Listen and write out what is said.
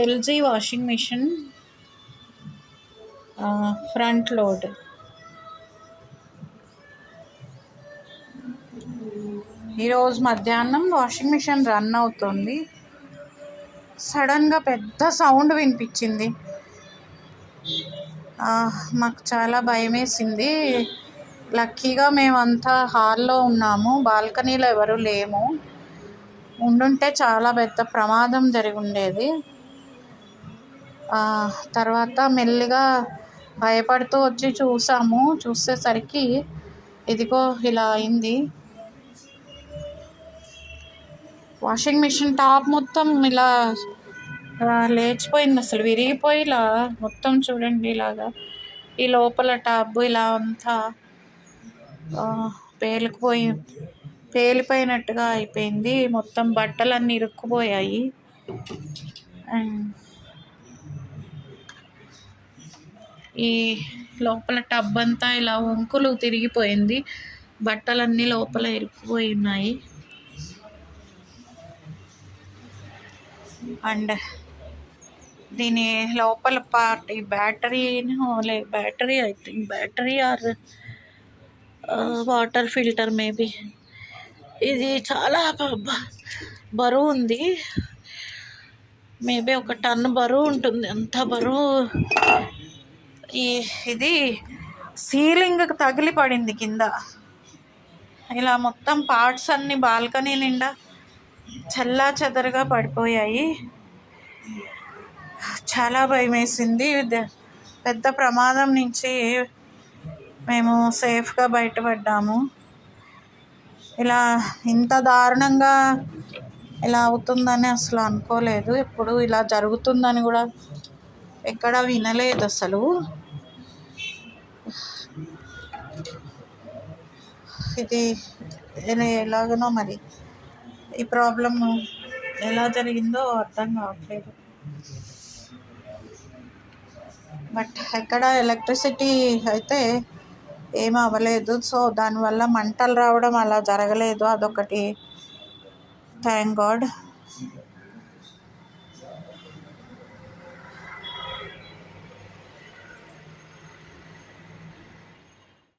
LG washing machine front load. ఈరోజు మధ్యాహ్నం washing machine run అవుతుంది. సడన్గా పెద్ద సౌండ్ వినిపించింది. మాకు చాలా భయం వేసింది. లక్కీగా మేమంతా హాల్లో ఉన్నాము, బాల్కనీలో ఎవరు లేము. ఉండుంటే చాలా పెద్ద ప్రమాదం జరిగి ఉండేది. తర్వాత మెల్లిగా భయపడుతూ వచ్చి చూసేసరికి ఇదిగో ఇలా అయింది. వాషింగ్ మిషన్ టాప్ మొత్తం ఇలా లేచిపోయింది, అసలు విరిగిపోయి ఇలా మొత్తం చూడండి, ఇలాగా ఈ లోపల టాప్ ఇలా అంతా పేలిపోయినట్టుగా అయిపోయింది. మొత్తం బట్టలన్నీ ఇరుక్కుపోయాయి. అండ్ ఈ లోపల టబ్ అంతా ఇలా వంకులు తిరిగిపోయింది, బట్టలన్నీ లోపల ఇరుక్కుపోయి ఉన్నాయి. అండ్ దీని లోపల పార్ట్ ఈ battery I think battery or water filter maybe. ఇది చాలా బరువు ఉంది, మేబీ 1 టన్ను బరువు ఉంటుంది, అంత బరువు. ఇది సీలింగ్కి తగిలి పడింది కింద. ఇలా మొత్తం పార్ట్స్ అన్నీ బాల్కనీ నిండా చల్లా చెదరుగా పడిపోయాయి. చాలా భయం వేసింది. పెద్ద ప్రమాదం నుంచి మేము సేఫ్గా బయటపడ్డాము. ఇలా ఇంత దారుణంగా ఇలా అవుతుందని అసలు అనుకోలేదు. ఎప్పుడు ఇలా జరుగుతుందని కూడా ఎక్కడా వినలేదు అసలు. ఇది ఎలాగనో మరి ఈ ప్రాబ్లమ్ ఎలా జరిగిందో అర్థం కావట్లేదు. బట్ ఎక్కడ ఎలక్ట్రిసిటీ అయితే ఏమీ అవ్వలేదు. సో దానివల్ల మంటలు రావడం అలా జరగలేదు, అదొకటి. Thank God.